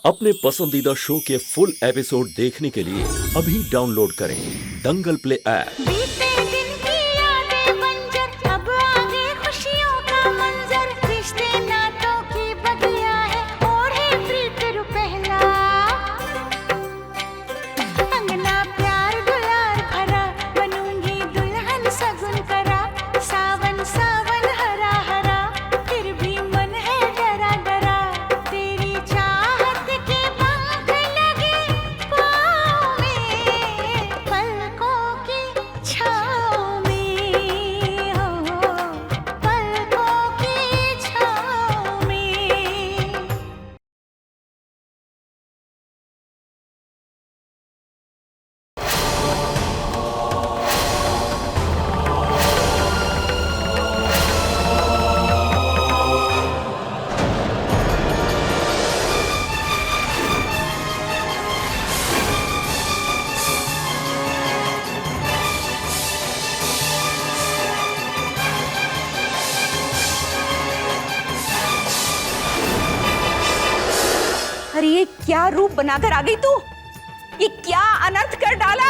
अपने पसंदीदा शो के फुल एपिसोड देखने के लिए अभी डाउनलोड करें दंगल प्ले ऐप। बीते दिन की यादें बंजर, अब आगे खुशियों का मंजर, रिश्ते नातों की बगिया है, ओढ़े प्रीत रु पहला, अंगना प्यार दुलार भरा, बनूंगी दुल्हन सगुन करा, सावन सावन हरा हरा, फिर भी मन है डरा डरा, तेरी चाहत के पंख लगे पाँव में, पलकों की छाँव में, हो पलकों की छाँव में। अरे ये क्या रूप बनाकर आ गई तू? ये क्या अनर्थ कर डाला?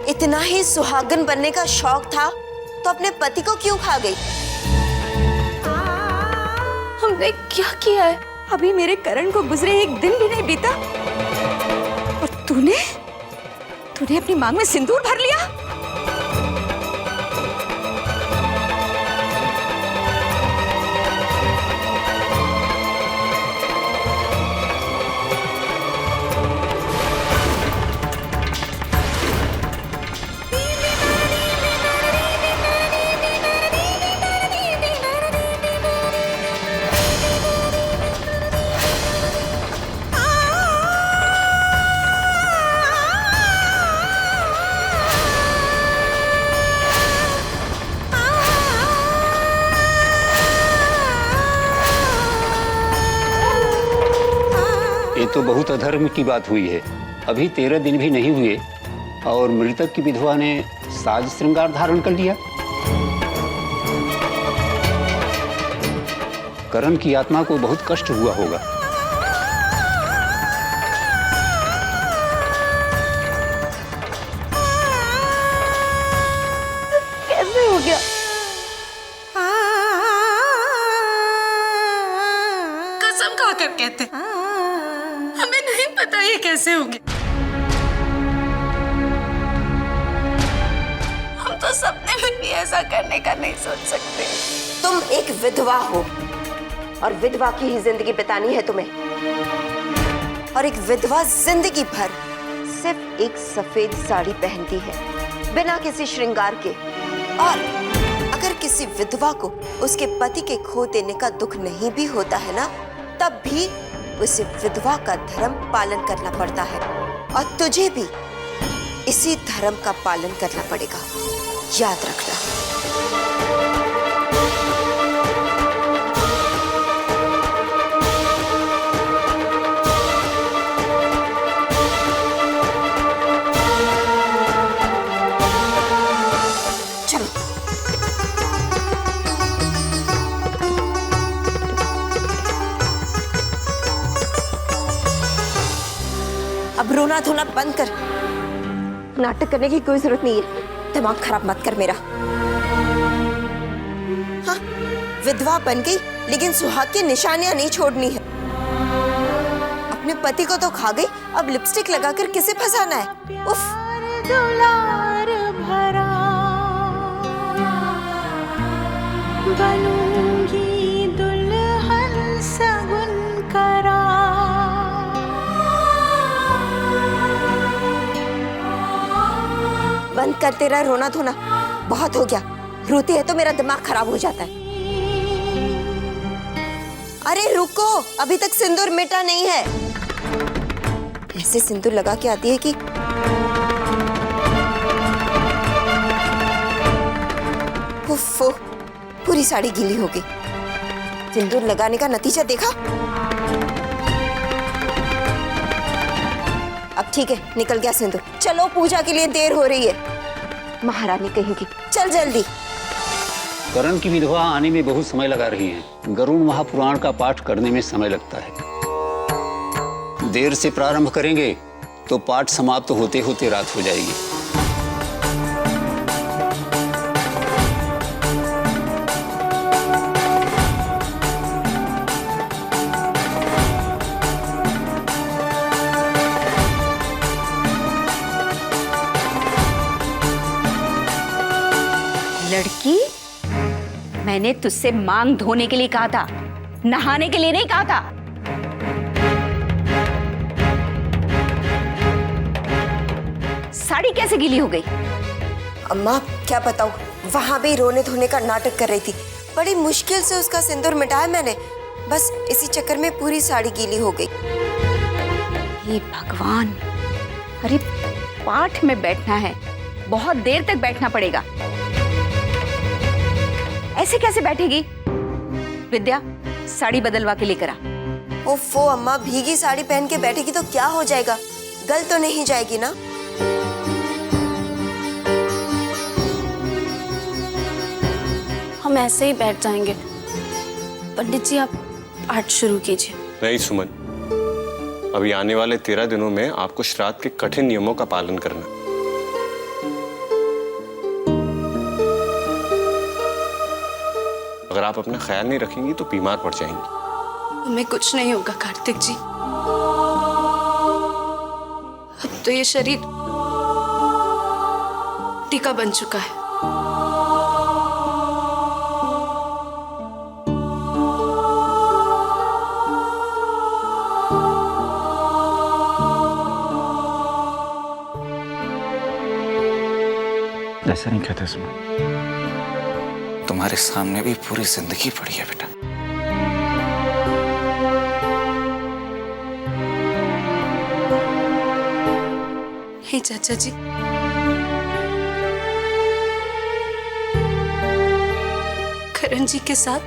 इतना ही सुहागन बनने का शौक था तो अपने पति को क्यों खा गई? हमने क्या किया है? अभी मेरे करण को गुजरे एक दिन भी नहीं बीता और तूने अपनी मांग में सिंदूर भर लिया। ये तो बहुत अधर्म की बात हुई है। अभी 13 दिन भी नहीं हुए और मृतक की विधवा ने साज श्रृंगार धारण कर लिया। करण की आत्मा को बहुत कष्ट हुआ होगा। कैसे हो गया? कसम खाकर कहते हमें नहीं पता ये कैसे हो गया। हम तो सपने में भी ऐसा करने का नहीं सोच सकते। तुम एक विधवा हो और विधवा की ही जिंदगी बितानी है तुम्हें। और एक विधवा जिंदगी भर सिर्फ एक सफेद साड़ी पहनती है बिना किसी श्रृंगार के। और अगर किसी विधवा को उसके पति के खो देने का दुख नहीं भी होता है ना, तब भी उसे विधवा का धर्म पालन करना पड़ता है। और तुझे भी इसी धर्म का पालन करना पड़ेगा, याद रखना। चलो। अब रोना धोना बंद कर। नाटक करने की कोई जरूरत नहीं है। दिमाग खराब मत कर मेरा। हाँ, विधवा बन गई लेकिन सुहाग की निशानियां नहीं छोड़नी है। अपने पति को तो खा गई, अब लिपस्टिक लगाकर किसे फंसाना है? उफ। दुलार भरा, बनूंगी दुल्हन सगुन करा। बंद कर तेरा रोना धोना, बहुत हो गया। रोती है तो मेरा दिमाग खराब हो जाता है। अरे रुको, अभी तक सिंदूर मिटा नहीं है। ऐसे सिंदूर लगा के आती है कि उफ, पूरी साड़ी गीली हो गई। सिंदूर लगाने का नतीजा देखा। अब ठीक है, निकल गया सिंदूर। चलो, पूजा के लिए देर हो रही है। महारानी कहेगी, चल जल्दी। करण की विधवा आने में बहुत समय लगा रही है। गरुड़ महापुराण का पाठ करने में समय लगता है। देर से प्रारंभ करेंगे तो पाठ समाप्त होते होते रात हो जाएगी। लड़की, मैंने तुझसे मांग धोने के लिए कहा था, नहाने के लिए नहीं कहा था। साड़ी कैसे गीली हो गई? अम्मा क्या बताऊं, वहां भी रोने धोने का नाटक कर रही थी। बड़ी मुश्किल से उसका सिंदूर मिटाया मैंने, बस इसी चक्कर में पूरी साड़ी गीली हो गई। हे भगवान, अरे पाठ में बैठना है, बहुत देर तक बैठना पड़ेगा। ऐसे कैसे बैठेगी? विद्या, साड़ी बदलवा के लेकर आ। ओफो अम्मा, भीगी साड़ी पहन के बैठेगी तो क्या हो जाएगा? गल तो नहीं जाएगी ना? हम ऐसे ही बैठ जाएंगे। पंडित जी, आप पाठ शुरू कीजिए। नहीं सुमन, अभी आने वाले 13 दिनों में आपको श्राद्ध के कठिन नियमों का पालन करना। अगर आप अपना ख्याल नहीं रखेंगी तो बीमार पड़ जाएंगी। हमें कुछ नहीं होगा कार्तिक जी। अब तो ये शरीर टीका बन चुका है। ऐसा नहीं कहते सुमन, तुम्हारे सामने भी पूरी जिंदगी पड़ी है बेटा। हे चाचा जी, करण जी के साथ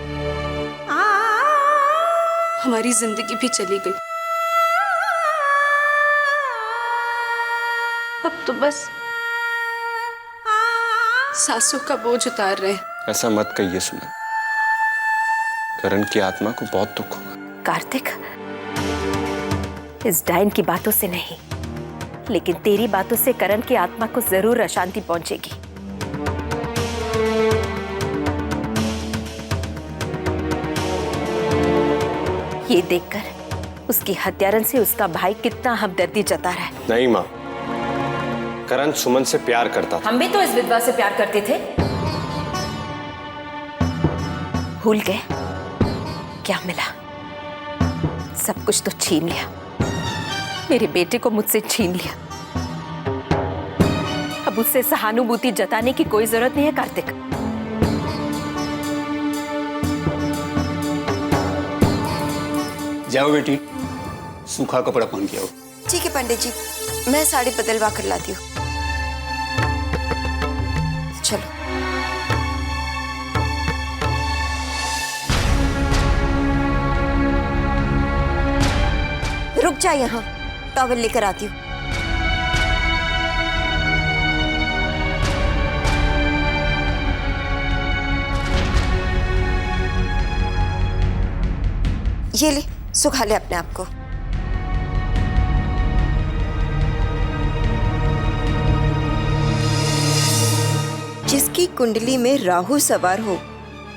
हमारी जिंदगी भी चली गई। अब तो बस सासों का बोझ उतार रहे हैं। ऐसा मत कहिए सुमन, करण की आत्मा को बहुत दुख होगा। कार्तिक, इस डायन की बातों से नहीं, लेकिन तेरी बातों से करण की आत्मा को जरूर अशांति पहुंचेगी। ये देखकर उसकी हत्यारन से उसका भाई कितना हमदर्दी जता रहा है। नहीं माँ, करण सुमन से प्यार करता था। हम भी तो इस विधवा से प्यार करते थे। भूल गए? क्या मिला? सब कुछ तो छीन लिया। मेरे बेटे को मुझसे छीन लिया। अब उससे सहानुभूति जताने की कोई जरूरत नहीं है कार्तिक। जाओ बेटी, सूखा कपड़ा पहन के आओ। ठीक है पंडित जी, मैं साड़ी बदलवा कर लाती हूँ। चलो। रुक जा, यहाँ टॉवल लेकर आती हूँ। ये ले, सुखा ले अपने आप को। जिसकी कुंडली में राहु सवार हो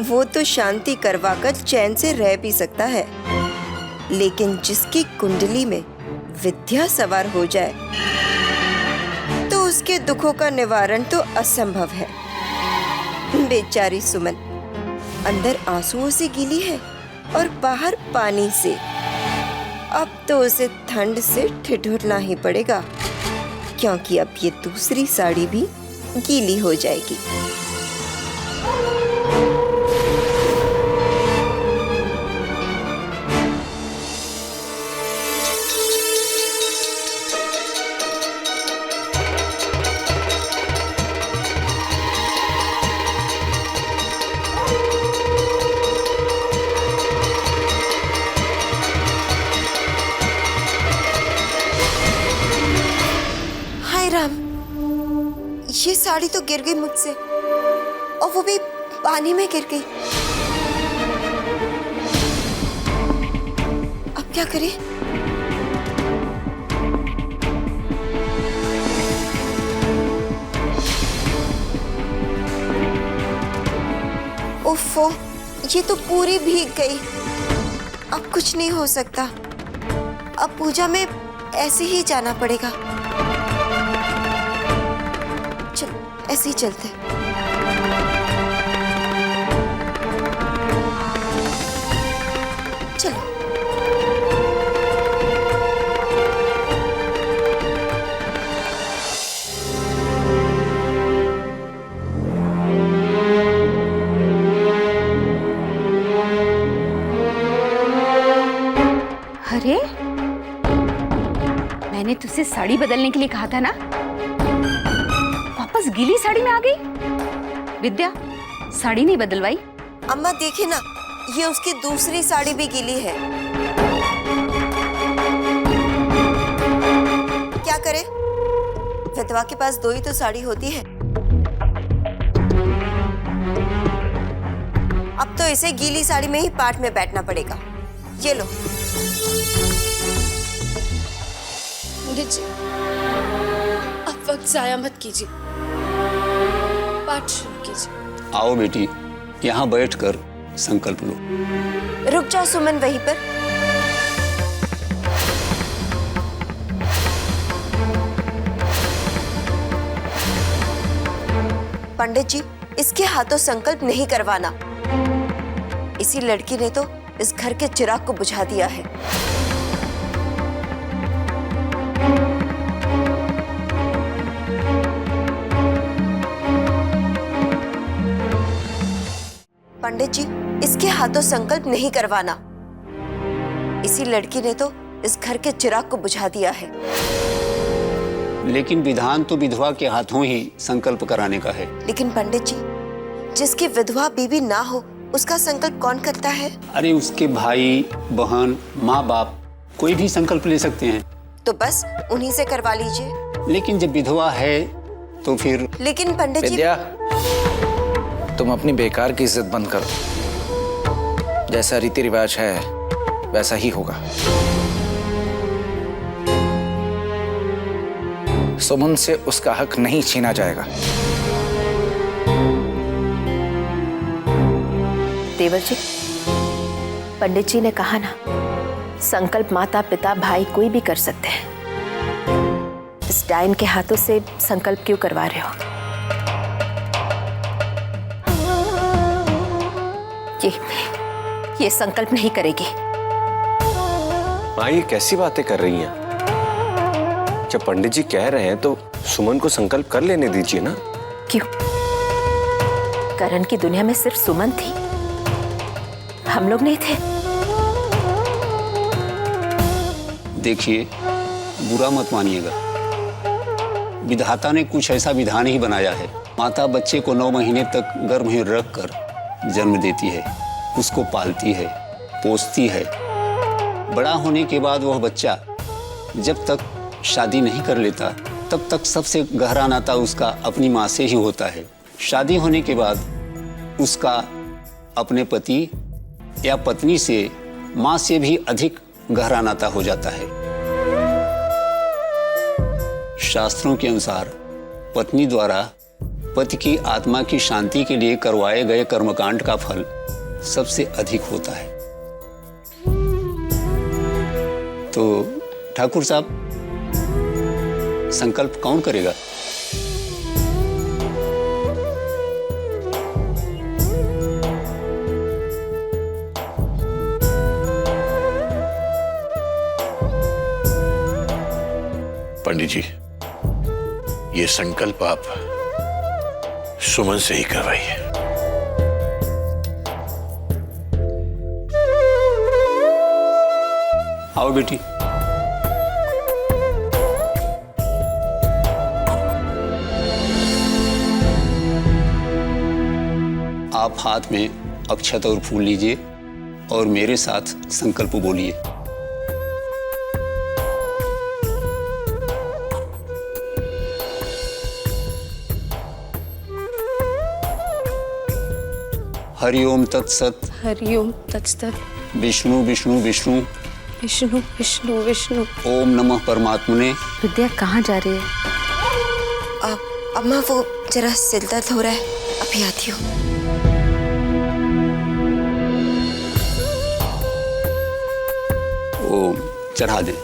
वो तो शांति करवाकर चैन से रह भी सकता है, लेकिन जिसकी कुंडली में विद्या सवार हो जाए तो उसके दुखों का निवारण तो असंभव है। बेचारी सुमन अंदर आंसुओं से गीली है और बाहर पानी से। अब तो उसे ठंड से ठिठुरना ही पड़ेगा, क्योंकि अब ये दूसरी साड़ी भी गीली हो जाएगी। ये साड़ी तो गिर गई मुझसे, और वो भी पानी में गिर गई। अब क्या करें? ओफो, ये तो पूरी भीग गई। अब कुछ नहीं हो सकता। अब पूजा में ऐसे ही जाना पड़ेगा। चल, ऐसे ही चलते हैं। चलो। अरे, मैंने तुझसे साड़ी बदलने के लिए कहा था ना, वापस गीली साड़ी में आ गई। विद्या, साड़ी नहीं बदलवाई? अम्मा देखिए ना, ये उसकी दूसरी साड़ी भी गीली है। क्या करे? विधवा के पास दो ही तो साड़ी होती है। अब तो इसे गीली साड़ी में ही पाठ में बैठना पड़ेगा। ये लो। पंडित जी, अब वक्त जाया मत कीजिए, पाठ शुरू कीजिए। आओ बेटी, यहाँ बैठकर संकल्प लो। रुक जाओ सुमन वहीं पर। पंडित जी, इसके हाथों संकल्प नहीं करवाना। इसी लड़की ने तो इस घर के चिराग को बुझा दिया है। पंडित जी, इसके हाथों संकल्प नहीं करवाना। इसी लड़की ने तो इस घर के चिराग को बुझा दिया है। लेकिन विधान तो विधवा के हाथों ही संकल्प कराने का है। लेकिन पंडित जी, जिसकी विधवा बीवी ना हो, उसका संकल्प कौन करता है? अरे उसके भाई, बहन, माँ बाप कोई भी संकल्प ले सकते हैं। तो बस उन्हीं से करवा लीजिए। लेकिन जब विधवा है तो फिर। लेकिन पंडित जी। विद्या, तुम अपनी बेकार की इज्जत बंद करो। जैसा रीति रिवाज है वैसा ही होगा। सुमन से उसका हक नहीं छीना जाएगा। देवर जी, पंडित जी ने कहा ना, संकल्प माता पिता भाई कोई भी कर सकते हैं। इस डायन के हाथों से संकल्प क्यों करवा रहे हो? ये संकल्प नहीं करेगी। माँ, ये कैसी बातें कर रही हैं? जब पंडित जी कह रहे हैं तो सुमन को संकल्प कर लेने दीजिए ना। क्यों? करण की दुनिया में सिर्फ सुमन थी, हम लोग नहीं थे। देखिए, बुरा मत मानिएगा, विधाता ने कुछ ऐसा विधान ही बनाया है। माता बच्चे को 9 महीने तक गर्भ में रख कर जन्म देती है, उसको पालती है, पोसती है। बड़ा होने के बाद वह बच्चा जब तक शादी नहीं कर लेता, तब तक सबसे गहरा नाता उसका अपनी माँ से ही होता है। शादी होने के बाद उसका अपने पति या पत्नी से, माँ से भी अधिक गहरा नाता हो जाता है। शास्त्रों के अनुसार पत्नी द्वारा पति की आत्मा की शांति के लिए करवाए गए कर्मकांड का फल सबसे अधिक होता है। तो ठाकुर साहब, संकल्प कौन करेगा? पंडित जी, ये संकल्प आप सुमन से ही करवाइए। आओ बेटी। आप हाथ में अक्षत और फूल लीजिए और मेरे साथ संकल्प बोलिए। हरिओम तत्सत। हरिओम तत्सत। विष्णु विष्णु विष्णु। विष्णु विष्णु विष्णु। ओम नमः परमात्मने। विद्या कहाँ जा रही है? अम्मा वो जरा सिर दर्द हो रहा है, अभी आती हूँ। ओम चढ़ा दें।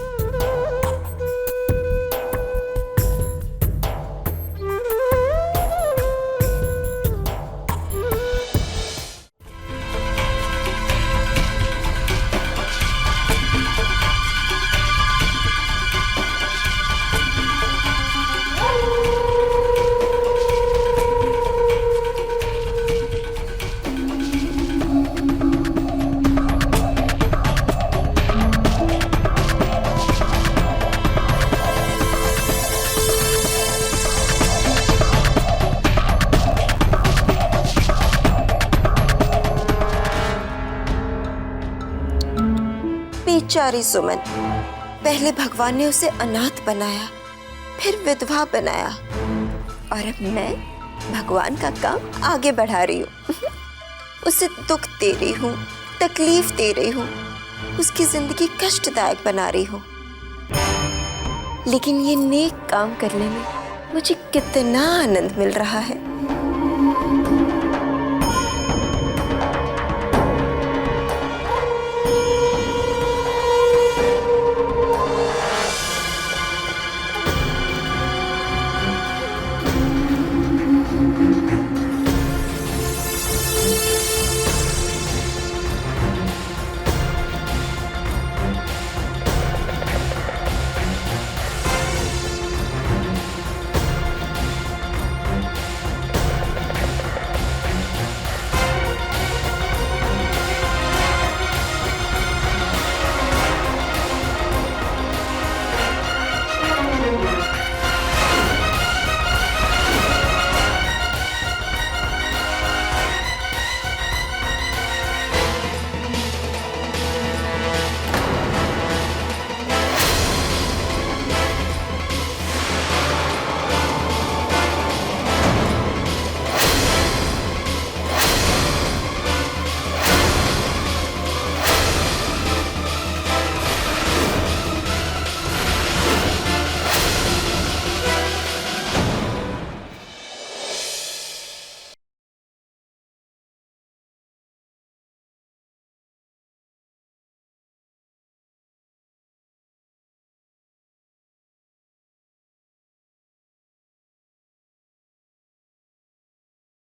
बेचारी सुमन, पहले भगवान ने उसे अनाथ बनाया, फिर विधवा बनाया, और अब मैं भगवान का काम आगे बढ़ा रही हूँ। उसे दुख दे रही हूँ, तकलीफ दे रही हूँ, उसकी जिंदगी कष्टदायक बना रही हूँ। लेकिन ये नेक काम करने में मुझे कितना आनंद मिल रहा है।